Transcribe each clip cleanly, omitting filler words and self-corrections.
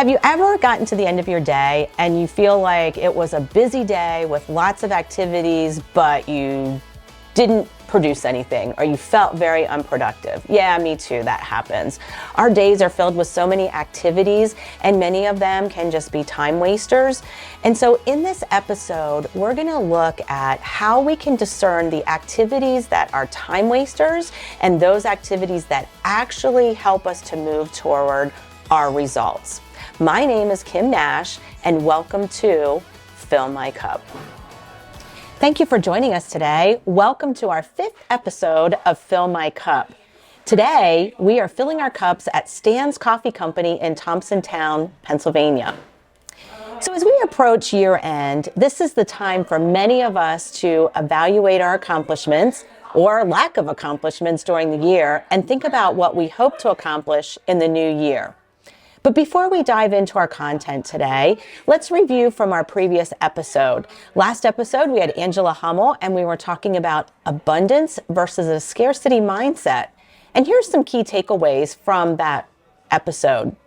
Have you ever gotten to the end of your day and you feel like it was a busy day with lots of activities, but you didn't produce anything, or you felt very unproductive? Yeah, me too, that happens. Our days are filled with so many activities, and many of them can just be time wasters. And so in this episode, we're gonna look at how we can discern the activities that are time wasters and those activities that actually help us to move toward our results. My name is Kim Nash, and welcome to Fill My Cup. Thank you for joining us today. Welcome to our 5th episode of Fill My Cup. Today, we are filling our cups at Stan's Coffee Company in Thompsontown, Pennsylvania. So as we approach year end, this is the time for many of us to evaluate our accomplishments or lack of accomplishments during the year and think about what we hope to accomplish in the new year. But before we dive into our content today, let's review from our previous episode. Last episode, we had Angela Hummel, and we were talking about abundance versus a scarcity mindset. And here's some key takeaways from that episode.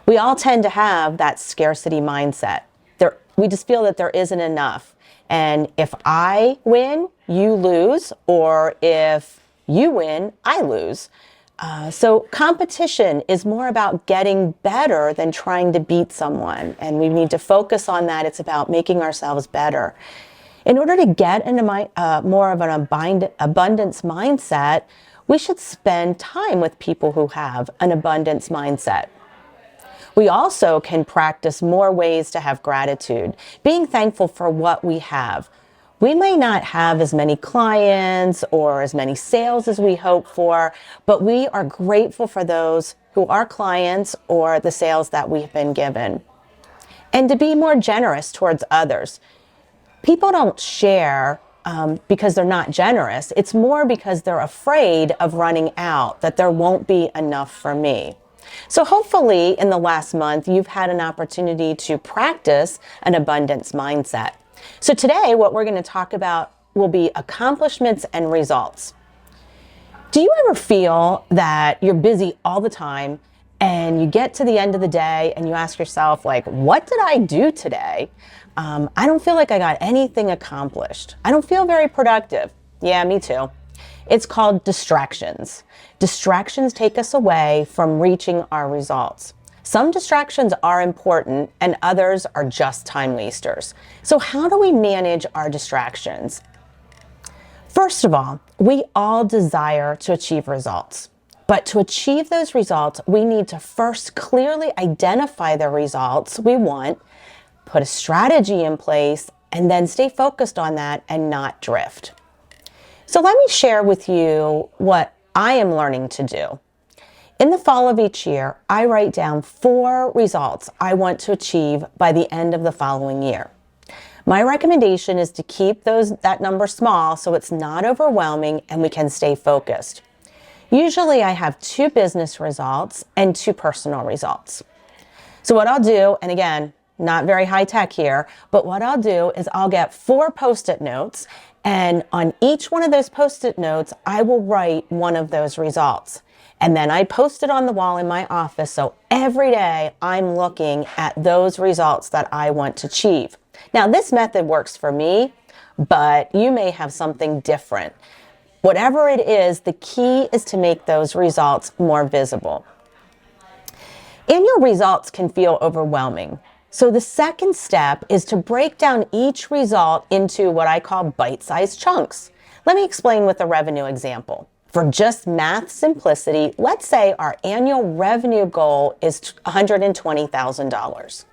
We all tend to have that scarcity mindset. We just feel that there isn't enough. And if I win, you lose, or if you win, I lose. So competition is more about getting better than trying to beat someone. And we need to focus on that. It's about making ourselves better. In order to get into more of an abundance mindset, we should spend time with people who have an abundance mindset. We also can practice more ways to have gratitude, being thankful for what we have. We may not have as many clients or as many sales as we hope for, but we are grateful for those who are clients or the sales that we've been given. And to be more generous towards others. People don't share because they're not generous. It's more because they're afraid of running out, that there won't be enough for me. So hopefully in the last month, you've had an opportunity to practice an abundance mindset. So today, what we're going to talk about will be accomplishments and results. Do you ever feel that you're busy all the time and you get to the end of the day and you ask yourself, like, what did I do today? I don't feel like I got anything accomplished. I don't feel very productive. Yeah, me too. It's called distractions. Distractions take us away from reaching our results. Some distractions are important and others are just time wasters. So how do we manage our distractions? First of all, we all desire to achieve results. But to achieve those results, we need to first clearly identify the results we want, put a strategy in place, and then stay focused on that and not drift. So let me share with you what I am learning to do. In the fall of each year, I write down 4 results I want to achieve by the end of the following year. My recommendation is to keep that number small so it's not overwhelming and we can stay focused. Usually I have 2 business results and 2 personal results. So what I'll do, and again, not very high tech here, but what I'll do is I'll get 4 Post-it notes, and on each one of those Post-it notes, I will write one of those results. And then I post it on the wall in my office, so every day I'm looking at those results that I want to achieve. Now, this method works for me, but you may have something different. Whatever it is, the key is to make those results more visible. Annual results can feel overwhelming. So the second step is to break down each result into what I call bite-sized chunks. Let me explain with a revenue example. For just math simplicity, let's say our annual revenue goal is $120,000.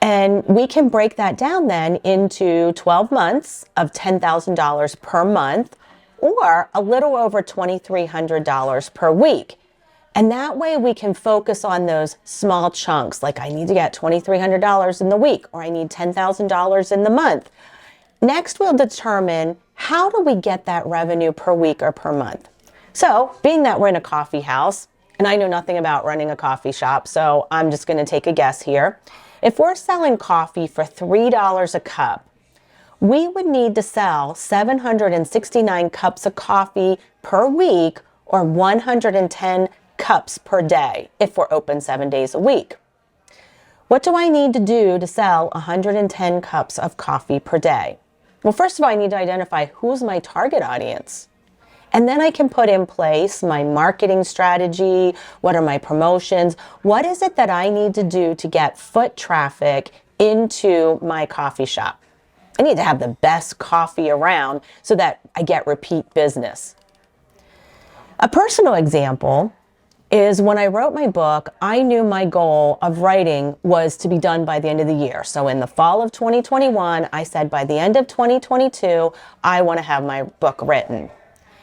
And we can break that down then into 12 months of $10,000 per month, or a little over $2,300 per week. And that way we can focus on those small chunks, like I need to get $2,300 in the week, or I need $10,000 in the month. Next, we'll determine how do we get that revenue per week or per month. So being that we're in a coffee house, and I know nothing about running a coffee shop, so I'm just going to take a guess here. If we're selling coffee for $3 a cup, we would need to sell 769 cups of coffee per week, or 110 cups per day if we're open 7 days a week. What do I need to do to sell 110 cups of coffee per day? Well, first of all, I need to identify who's my target audience. And then I can put in place my marketing strategy. What are my promotions? What is it that I need to do to get foot traffic into my coffee shop? I need to have the best coffee around so that I get repeat business. A personal example is when I wrote my book, I knew my goal of writing was to be done by the end of the year. So in the fall of 2021, I said by the end of 2022, I want to have my book written.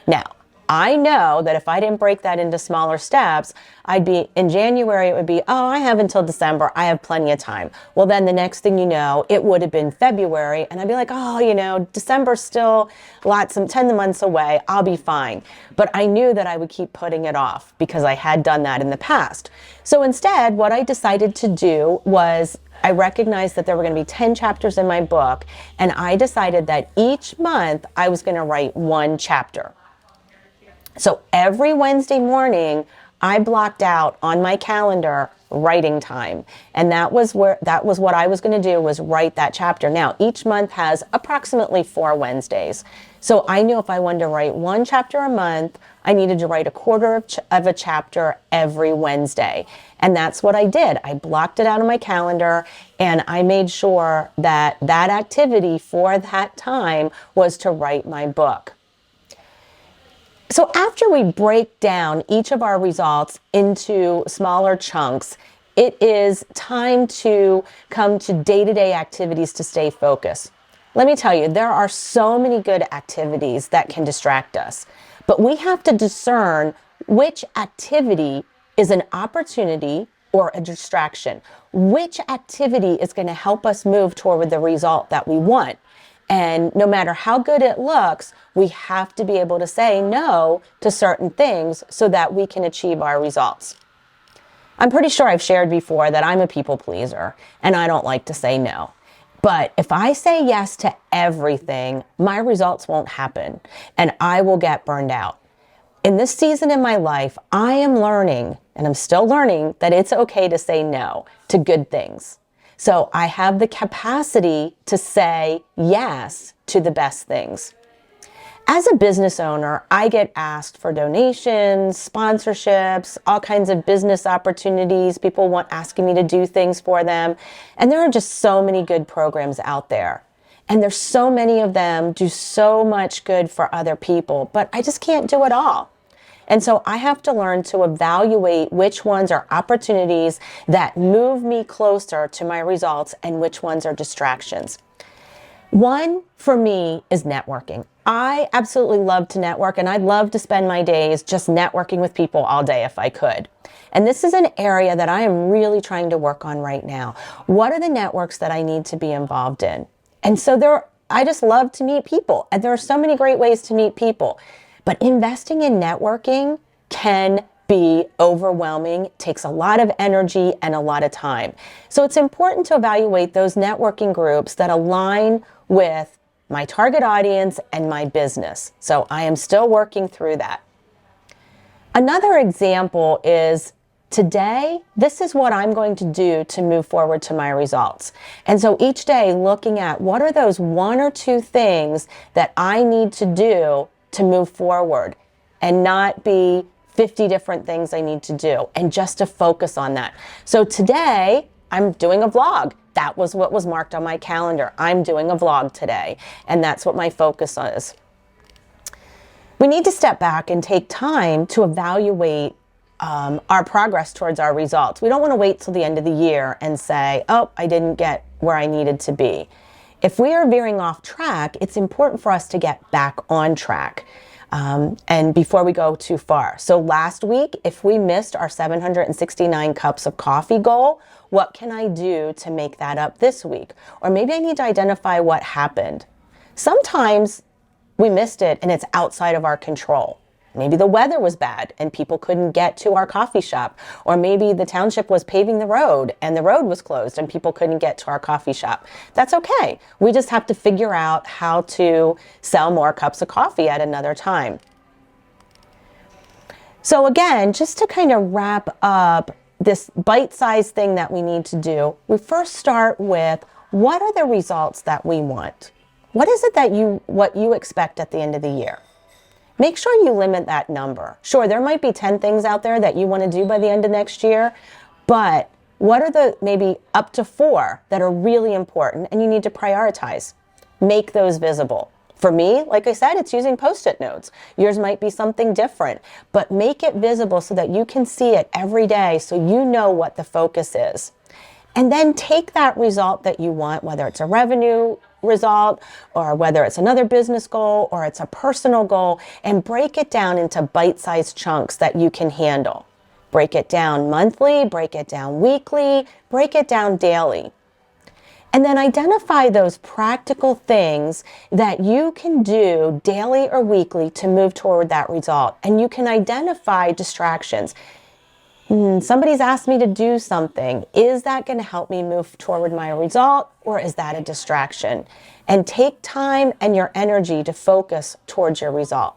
Now, I know that if I didn't break that into smaller steps, I'd be in January, it would be, oh, I have until December. I have plenty of time. Well, then the next thing you know, it would have been February. And I'd be like, oh, December's still 10 months away. I'll be fine. But I knew that I would keep putting it off because I had done that in the past. So instead, what I decided to do was I recognized that there were going to be 10 chapters in my book. And I decided that each month I was going to write one chapter. So every Wednesday morning, I blocked out on my calendar writing time. And that was what I was going to do, was write that chapter. Now, each month has approximately 4 Wednesdays. So I knew if I wanted to write one chapter a month, I needed to write a quarter of a chapter every Wednesday. And that's what I did. I blocked it out on my calendar and I made sure that that activity for that time was to write my book. So after we break down each of our results into smaller chunks, it is time to come to day-to-day activities to stay focused. Let me tell you, there are so many good activities that can distract us, but we have to discern which activity is an opportunity or a distraction. Which activity is going to help us move toward the result that we want? And no matter how good it looks, we have to be able to say no to certain things so that we can achieve our results. I'm pretty sure I've shared before that I'm a people pleaser and I don't like to say no. But if I say yes to everything, my results won't happen and I will get burned out. In this season in my life, I am learning, and I'm still learning, that it's okay to say no to good things. So I have the capacity to say yes to the best things. As a business owner, I get asked for donations, sponsorships, all kinds of business opportunities. People asking me to do things for them. And there are just so many good programs out there. And there's so many of them do so much good for other people, but I just can't do it all. And so I have to learn to evaluate which ones are opportunities that move me closer to my results and which ones are distractions. One for me is networking. I absolutely love to network, and I'd love to spend my days just networking with people all day if I could. And this is an area that I am really trying to work on right now. What are the networks that I need to be involved in? And so I just love to meet people, and there are so many great ways to meet people. But investing in networking can be overwhelming, takes a lot of energy and a lot of time. So it's important to evaluate those networking groups that align with my target audience and my business. So I am still working through that. Another example is today, this is what I'm going to do to move forward to my results. And so each day looking at what are those 1 or 2 things that I need to do to move forward and not be 50 different things I need to do, and just to focus on that. So today I'm doing a vlog. That was what was marked on my calendar. I'm doing a vlog today, and that's what my focus is. We need to step back and take time to evaluate our progress towards our results. We don't want to wait till the end of the year and say, oh, I didn't get where I needed to be. If we are veering off track, it's important for us to get back on track and before we go too far. So last week, if we missed our 769 cups of coffee goal, what can I do to make that up this week? Or maybe I need to identify what happened. Sometimes we missed it and it's outside of our control. Maybe the weather was bad and people couldn't get to our coffee shop. Or maybe the township was paving the road and the road was closed and people couldn't get to our coffee shop. That's okay. We just have to figure out how to sell more cups of coffee at another time. So again, just to kind of wrap up this bite-sized thing that we need to do, we first start with, what are the results that we want? What is it that what you expect at the end of the year? Make sure you limit that number. Sure, there might be 10 things out there that you want to do by the end of next year, but what are the maybe up to 4 that are really important and you need to prioritize? Make those visible. For me, like I said, it's using Post-it notes. Yours might be something different, but make it visible so that you can see it every day so you know what the focus is. And then take that result that you want, whether it's a revenue result or whether it's another business goal or it's a personal goal, and break it down into bite-sized chunks that you can handle. Break it down monthly, break it down weekly, break it down daily. And then identify those practical things that you can do daily or weekly to move toward that result. And you can identify distractions. Somebody's asked me to do something. Is that going to help me move toward my result, or is that a distraction? And take time and your energy to focus towards your result.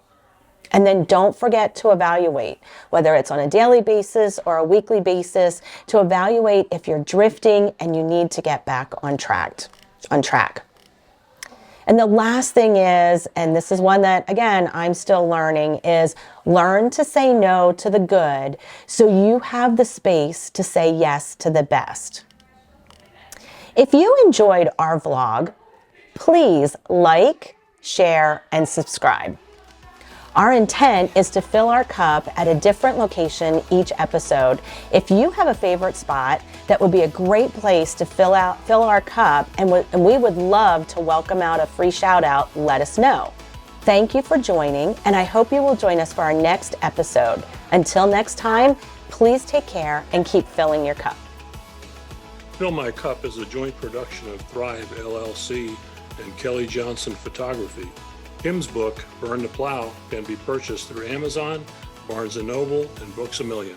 And then don't forget to evaluate, whether it's on a daily basis or a weekly basis, to evaluate if you're drifting and you need to get back on track. And the last thing is, and this is one that, again, I'm still learning, is learn to say no to the good so you have the space to say yes to the best. If you enjoyed our vlog, please like, share, and subscribe. Our intent is to fill our cup at a different location each episode. If you have a favorite spot that would be a great place to fill our cup, and we would love to welcome out a free shout out, let us know. Thank you for joining, and I hope you will join us for our next episode. Until next time, please take care and keep filling your cup. Fill My Cup is a joint production of Thrive LLC and Kelly Johnson Photography. Kim's book, Burn the Plow, can be purchased through Amazon, Barnes & Noble, and Books A Million.